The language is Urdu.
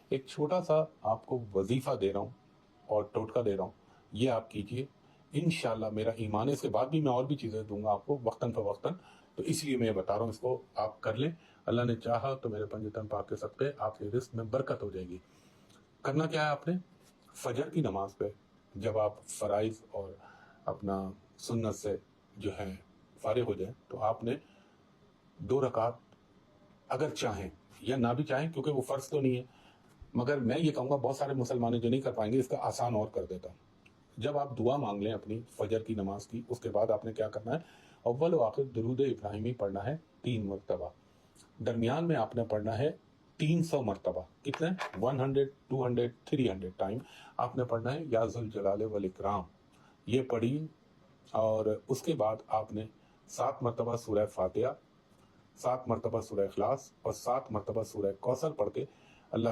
ایک چھوٹا سا آپ کو وظیفہ دے رہا ہوں اور ٹوٹکا دے رہا ہوں، یہ آپ کیجئے، انشاءاللہ میرا ایمان ہے، اس کے بعد بھی میں اور بھی چیزیں دوں گا آپ کو وقتاً فوقتاً، تو اس لیے میں بتا رہا ہوں، اس کو آپ کر لیں، اللہ نے چاہا تو میرے پنجتن پاک کے صدقے آپ کے رزق میں برکت ہو جائے گی۔ کرنا کیا ہے آپ نے؟ فجر کی نماز پہ جب آپ فرائض اور اپنا سنت سے جو ہے فارغ ہو جائیں تو آپ نے 2 رکعت اگر چاہیں یا نہ بھی چاہیں، کیونکہ وہ فرض تو نہیں ہے، مگر میں یہ کہوں گا بہت سارے مسلمان جو نہیں کر پائیں گے، اس کا آسان اور کر دیتا ہوں۔ جب آپ دعا مانگ لیں اپنی فجر کی نماز کی، اس کے بعد آپ نے کیا کرنا ہے؟ اول و آخر درود ابراہیمی پڑھنا ہے 3 مرتبہ، درمیان میں آپ نے پڑھنا ہے 300 مرتبہ، کتنے؟ 100، 200، 300 ٹائم آپ نے پڑھنا ہے یا ذوالجلال والاکرام، یہ پڑھی، اور اس کے بعد آپ نے 7 مرتبہ سورہ فاتحہ، 7 مرتبہ سورہ اخلاص اور 7 مرتبہ سورہ کوثر پڑھ کے اللہ